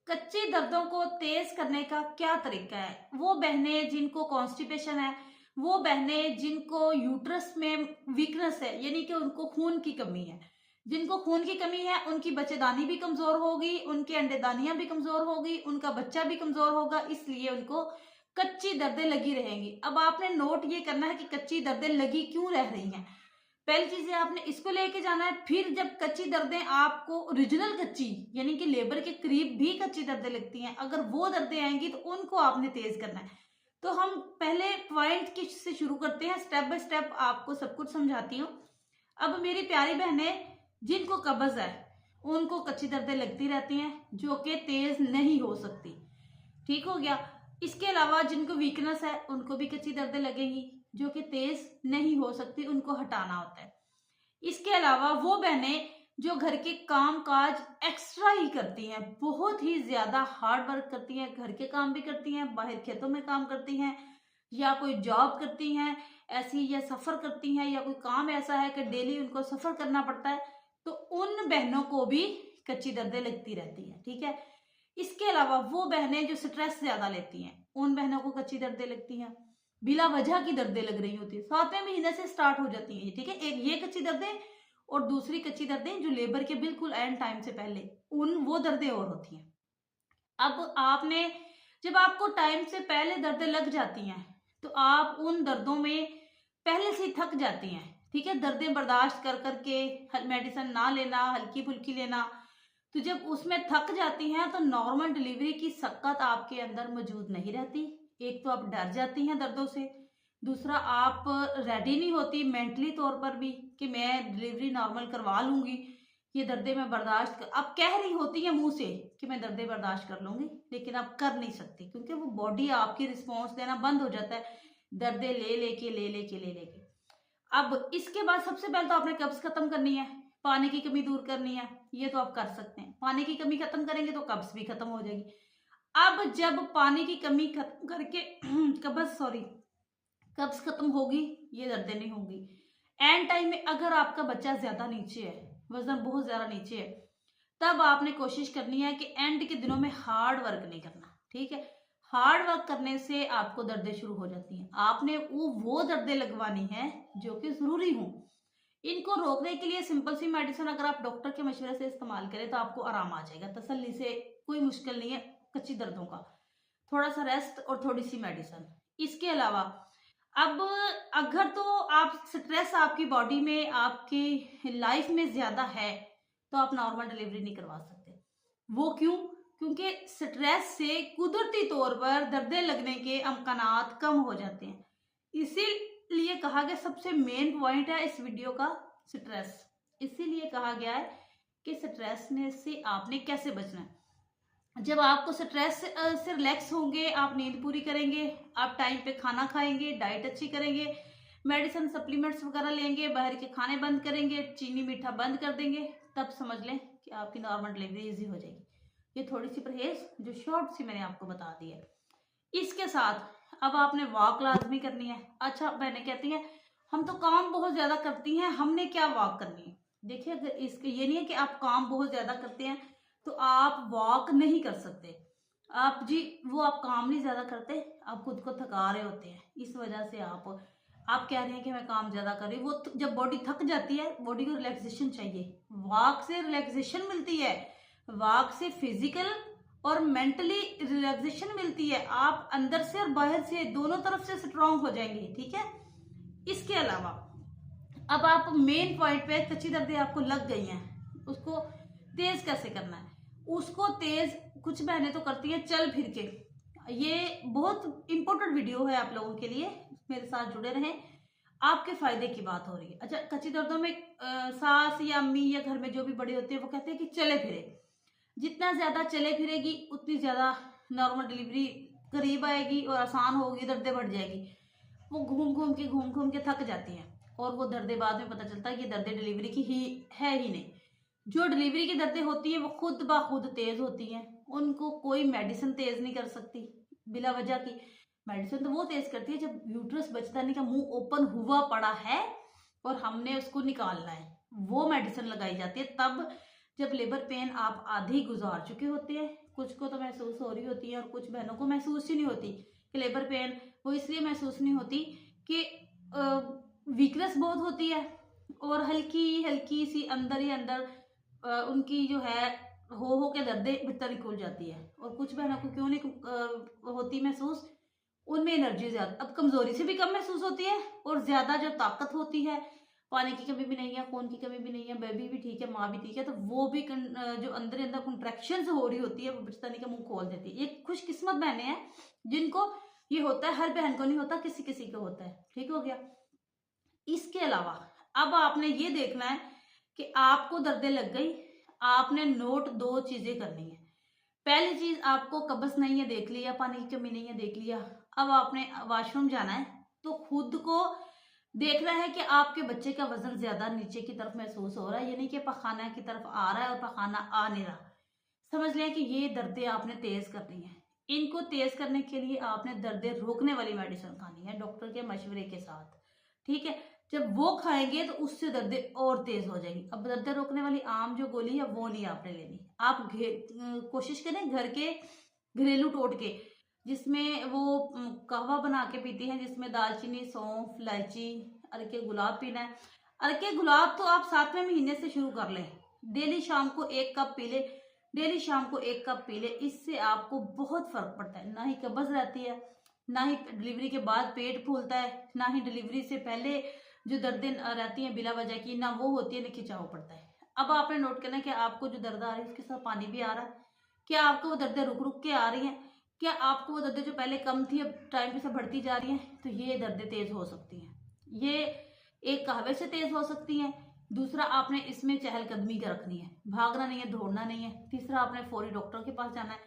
कच्चे दर्दों को तेज करने का क्या तरीका है? वो बहनें जिनको कॉन्स्टिपेशन है, वो बहनें जिनको यूट्रस में वीकनेस है, यानी कि उनको खून की कमी है। जिनको खून की कमी है, उनकी बच्चेदानी भी कमजोर होगी, उनकी अंडेदानियां भी कमजोर होगी, उनका बच्चा भी कमजोर होगा, इसलिए उनको कच्ची दर्दें लगी रहेंगी। अब आपने नोट ये करना है कि कच्ची दर्दें लगी क्यों रह रही हैं। पहली चीज है, आपने इसको लेके जाना है। फिर जब कच्ची दर्दें आपको ओरिजिनल कच्ची यानी कि लेबर के करीब भी कच्ची दर्दें लगती हैं, अगर वो दर्दें आएंगी तो उनको आपने तेज करना है। तो हम पहले पॉइंट की से शुरू करते हैं, स्टेप बाय स्टेप आपको सब कुछ समझाती हूँ। अब मेरी प्यारी बहनें जिनको कब्ज है, उनको कच्ची दर्दें लगती रहती हैं जो कि तेज नहीं हो सकती। ठीक हो गया। इसके अलावा जिनको वीकनेस है, उनको भी कच्ची दर्दें लगेगी जो कि तेज नहीं हो सकती, उनको हटाना होता है। इसके अलावा वो बहनें जो घर के काम काज एक्स्ट्रा ही करती हैं, बहुत ही ज्यादा हार्ड वर्क करती हैं, घर के काम भी करती हैं, बाहर खेतों में काम करती हैं, या कोई जॉब करती हैं ऐसी, या सफर करती हैं, या कोई काम ऐसा है कि डेली उनको सफर करना पड़ता है, तो उन बहनों को भी कच्ची दर्दें लगती रहती हैं। ठीक है। इसके अलावा वो बहनें जो स्ट्रेस ज्यादा लेती हैं, उन बहनों को कच्ची दर्दें लगती हैं। बिला वजह की दर्दें लग रही होती है, 7वें महीने से स्टार्ट हो जाती हैं। ठीक है। एक ये कच्ची दर्दें, और दूसरी कच्ची दर्दें जो लेबर के बिल्कुल एंड टाइम से पहले, उन वो दर्दें और होती हैं। अब आपने, जब आपको टाइम से पहले दर्दें लग जाती हैं, तो आप उन दर्दों में पहले से ही थक जाती हैं। ठीक है। दर्दें बर्दाश्त कर करके मेडिसिन ना लेना, हल्की फुल्की लेना, तो जब उसमें थक जाती हैं तो नॉर्मल डिलीवरी की शक्कत आपके अंदर मौजूद नहीं रहती। एक तो आप डर जाती हैं दर्दों से, दूसरा आप रेडी नहीं होती मेंटली तौर पर भी कि मैं डिलीवरी नॉर्मल करवा लूंगी, ये दर्दे मैं बर्दाश्त कर, आप कह रही होती है मुंह से कि मैं दर्दे बर्दाश्त कर लूंगी, लेकिन आप कर नहीं सकती क्योंकि वो बॉडी आपकी रिस्पॉन्स देना बंद हो जाता है, दर्दे ले लेके। अब इसके बाद सबसे पहले तो आपने कब्ज खत्म करनी है, पानी की कमी दूर करनी है। ये तो आप कर सकते हैं, पानी की कमी खत्म करेंगे तो कब्ज भी खत्म हो जाएगी। अब जब पानी की कमी खत्म करके कब्ज खत्म होगी, ये दर्दें नहीं होंगी। एंड टाइम में अगर आपका बच्चा ज्यादा नीचे है, वजन बहुत ज्यादा नीचे है, तब आपने कोशिश करनी है कि एंड के दिनों में हार्ड वर्क नहीं करना। ठीक है। हार्ड वर्क करने से आपको दर्दें शुरू हो जाती हैं, आपने वो दर्दें लगवानी है जो कि जरूरी हो। इनको रोकने के लिए सिंपल सी मेडिसिन अगर आप डॉक्टर के मशवरे से इस्तेमाल करें तो आपको आराम आ जाएगा तसल्ली से। कोई मुश्किल नहीं है कच्ची दर्दों का, थोड़ा सा रेस्ट और थोड़ी सी मेडिसिन। इसके अलावा अब अगर तो आप स्ट्रेस आपकी बॉडी में, आपकी लाइफ में ज्यादा है, तो आप नॉर्मल डिलीवरी नहीं करवा सकते। वो क्यों? क्योंकि स्ट्रेस से कुदरती तौर पर दर्दें लगने के अमकानात कम हो जाते हैं। इसीलिए कहा गया, सबसे मेन पॉइंट है इस वीडियो का स्ट्रेस। इसीलिए कहा गया है कि स्ट्रेस ने से आपने कैसे बचना है। जब आपको स्ट्रेस से रिलैक्स होंगे, आप नींद पूरी करेंगे, आप टाइम पे खाना खाएंगे, डाइट अच्छी करेंगे, मेडिसिन सप्लीमेंट्स वगैरह लेंगे, बाहर के खाने बंद करेंगे, चीनी मीठा बंद कर देंगे, तब समझ लें कि आपकी नॉर्मल डिलीवरी इजी हो जाएगी। ये थोड़ी सी परहेज जो शॉर्ट सी मैंने आपको बता दी है। इसके साथ अब आपने वॉक लाजमी करनी है। अच्छा, मैंने कहती हैं हम तो काम बहुत ज्यादा करती हैं, हमने क्या वॉक करनी है। देखिए, अगर इसके ये नहीं है कि आप काम बहुत ज्यादा करते हैं तो आप वॉक नहीं कर सकते। आप जी, वो आप काम नहीं ज्यादा करते, आप खुद को थका रहे होते हैं, इस वजह से आप कह रहे हैं कि मैं काम ज्यादा कर रही हूँ। जब बॉडी थक जाती है, बॉडी को रिलैक्सेशन चाहिए, वॉक से रिलैक्सेशन मिलती है, वॉक से फिजिकल और मेंटली रिलैक्सेशन मिलती है। आप अंदर से और बाहर से दोनों तरफ से स्ट्रांग हो जाएंगे। ठीक है। इसके अलावा अब आप मेन पॉइंट पे, कच्ची दर्दें आपको लग गई हैं, उसको तेज कैसे करना है। उसको तेज कुछ बहनें तो करती हैं चल फिर के। ये बहुत इंपॉर्टेंट वीडियो है आप लोगों के लिए, मेरे साथ जुड़े रहें, आपके फायदे की बात हो रही है। अच्छा, कच्ची दर्दों में सास या अम्मी या घर में जो भी बड़े होते हैं वो कहते हैं कि चले फिरे, जितना ज्यादा चले फिरेगी उतनी ज्यादा नॉर्मल डिलीवरी करीब आएगी और आसान होगी, दर्दें बढ़ जाएगी। वो घूम घूम के थक जाती हैं, और वो दर्दें बाद में पता चलता है कि दर्दें डिलीवरी की ही है ही नहीं। जो डिलीवरी की दर्दें होती हैं वो खुद ब खुद तेज होती हैं, उनको कोई मेडिसिन तेज नहीं कर सकती। बिला वजह की मेडिसिन तो वो तेज करती है जब यूट्रस बच्चेदानी का मुंह ओपन हुआ पड़ा है और हमने उसको निकालना है, वो मेडिसिन लगाई जाती है, तब जब लेबर पेन आप आधी गुजार चुके होते हैं, कुछ को तो महसूस हो रही होती है और कुछ बहनों को महसूस ही नहीं होती कि लेबर पेन, वो इसलिए महसूस नहीं होती कि वीकनेस बहुत होती है और हल्की हल्की सी अंदर ही अंदर उनकी जो है हो के दर्दें भीतर निकल जाती है। और कुछ बहनों को क्यों नहीं होती महसूस, उनमें एनर्जी ज्यादा, अब कमजोरी से भी कम महसूस होती है और ज्यादा जो ताकत होती है, पानी की कमी भी नहीं है, खून की कमी भी नहीं है, बेबी भी ठीक है, माँ भी ठीक है, तो वो भी जो अंदर अंदर कंट्रैक्शन हो रही होती है वो बचतानी का मुंह खोल देती है। ये खुशकिस्मत बहनें हैं जिनको ये होता है, हर बहन को नहीं होता, किसी किसी को होता है। ठीक हो गया। इसके अलावा अब आपने ये देखना है कि आपको दर्दें लग गई, आपने नोट 2 चीजें करनी है। पहली चीज, आपको कब्ज नहीं है देख लिया, पानी की कमी नहीं है देख लिया, अब आपने वॉशरूम जाना है तो खुद को देखना है कि आपके बच्चे का वजन ज्यादा नीचे की तरफ महसूस हो रहा है, यानी कि पखाना की तरफ आ रहा है और पखाना आ नहीं रहा। समझ लें कि ये दर्दें आपने तेज करनी है। इनको तेज करने के लिए आपने दर्दें रोकने वाली मेडिसिन खानी है डॉक्टर के मशवरे के साथ। ठीक है, जब वो खाएंगे तो उससे दर्दें और तेज हो जाएगी। अब दर्दें रोकने वाली आम जो गोली है वो नहीं आपने लेनी, आप कोशिश करें घर के घरेलू टोटके, जिसमें वो कहवा बना के पीती हैं, जिसमें दालचीनी, सौंफ, इलायची, अरके गुलाब पीना है। अरके गुलाब तो आप 7वें महीने से शुरू कर लें, डेली शाम को 1 कप पी ले, डेली शाम को 1 कप पी ले, इससे आपको बहुत फर्क पड़ता है। ना ही कब्ज रहती है, ना ही डिलीवरी के बाद पेट फूलता है, ना ही डिलीवरी से पहले जो दर्दें रहती हैं बिला वजह की, ना वो होती है, ना खिंचाव पड़ता है। अब आपने नोट करना है कि आपको जो दर्द आ रही है उसके साथ पानी भी आ रहा है, क्या आपको वो दर्दें रुक रुक के आ रही हैं, क्या आपको वो दर्दें जो पहले कम थी अब टाइम पे से बढ़ती जा रही हैं, तो ये दर्दें तेज हो सकती हैं। ये एक कहवे से तेज हो सकती हैं। दूसरा, आपने इसमें चहलकदमी का रखनी है, भागना नहीं है, दौड़ना नहीं है। तीसरा, आपने फौरी डॉक्टर के पास जाना है,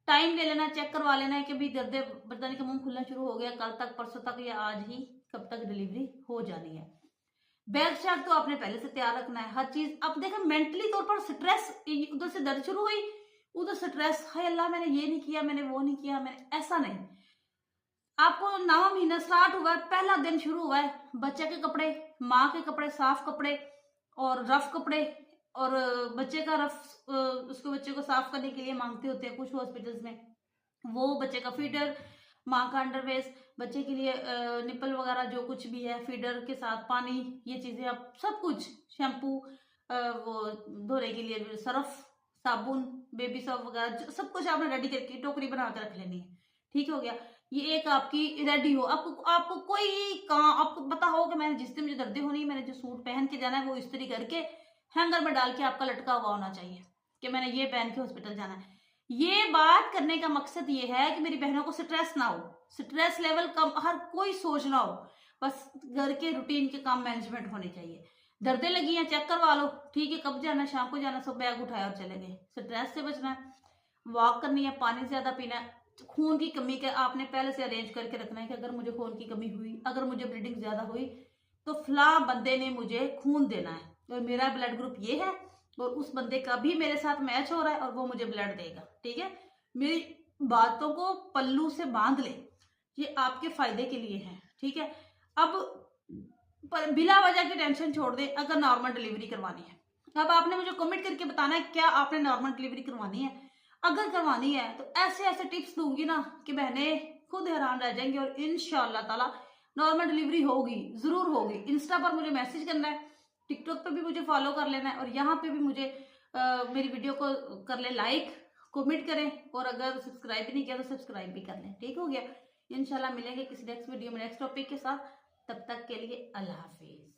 टाइम ले लेना, चेक करवा लेना है कि भाई दर्दें बर्दाने का मुंह खुलना शुरू हो गया, कल तक, परसों तक या आज ही, कब तक डिलीवरी हो जानी है। बैग शैग तो आपने पहले से तैयार रखना है, हर चीज। अब देखा मेंटली तौर पर स्ट्रेस, उधर से दर्द शुरू हुई, उधर स्ट्रेस, हाय अल्लाह मैंने ये नहीं किया, मैंने वो नहीं किया, मैंने, ऐसा नहीं। आपको 9वां महीना स्टार्ट हुआ है, पहला दिन शुरू हुआ है, बच्चे के कपड़े, माँ के कपड़े, साफ कपड़े और रफ कपड़े, और बच्चे का रफ उसको बच्चे को साफ करने के लिए मांगते होते हैं कुछ हॉस्पिटल्स में, वो बच्चे का फीडर, माँ का अंडरवेयर, बच्चे के लिए निपल वगैरह जो कुछ भी है, फीडर के साथ पानी, ये चीजें आप सब कुछ, शैम्पू, वो धोने के लिए सर्फ, साबुन, बेबी सर्फ वगैरह सब कुछ आपने रेडी करके टोकरी बना के रख लेनी है। ठीक हो गया। ये एक आपकी रेडी हो, आपको कोई काम, आपको पता हो कि मैंने जिस दिन मुझे दर्दें होनी है, मैंने जो सूट पहन के जाना है वो इस्त्री करके हैंगर में डाल के आपका लटका हुआ होना चाहिए कि मैंने ये पहन के हॉस्पिटल जाना है। ये बात करने का मकसद ये है कि मेरी बहनों को स्ट्रेस ना हो, स्ट्रेस लेवल कम, हर कोई सोच ना हो, बस घर के रूटीन के काम मैनेजमेंट होने चाहिए। दर्दें लगी हैं, चेक करवा लो, ठीक है, कब जाना, शाम को जाना, सब बैग उठाया और चले गए। स्ट्रेस से बचना है, वॉक करनी है, पानी ज्यादा पीना है, खून की कमी का आपने पहले से अरेंज करके रखना है कि अगर मुझे खून की कमी हुई, अगर मुझे ब्लीडिंग ज्यादा हुई तो फला बंदे ने मुझे खून देना है और मेरा ब्लड ग्रुप ये है और उस बंदे का भी मेरे साथ मैच हो रहा है और वो मुझे ब्लड देगा। ठीक है, मेरी बातों को पल्लू से बांध ले, ये आपके फायदे के लिए है। ठीक है, अब बिला वजह की टेंशन छोड़ दे अगर नॉर्मल डिलीवरी करवानी है। अब आपने मुझे कमेंट करके बताना है क्या आपने नॉर्मल डिलीवरी करवानी है। अगर करवानी है तो ऐसे ऐसे टिप्स दूंगी ना कि बहनें खुद हैरान रह जाएंगी और इंशाल्लाह ताला नॉर्मल डिलीवरी होगी, जरूर होगी। इंस्टा पर मुझे मैसेज करना है, टिकटॉक पे भी मुझे फॉलो कर लेना है और यहाँ पे भी मुझे मेरी वीडियो को कर ले लाइक, कमेंट करें और अगर सब्सक्राइब भी नहीं किया तो सब्सक्राइब भी कर लें। ठीक हो गया। इंशाल्लाह मिलेंगे किसी नेक्स्ट वीडियो में नेक्स्ट टॉपिक के साथ, तब तक के लिए अल्लाह हाफिज।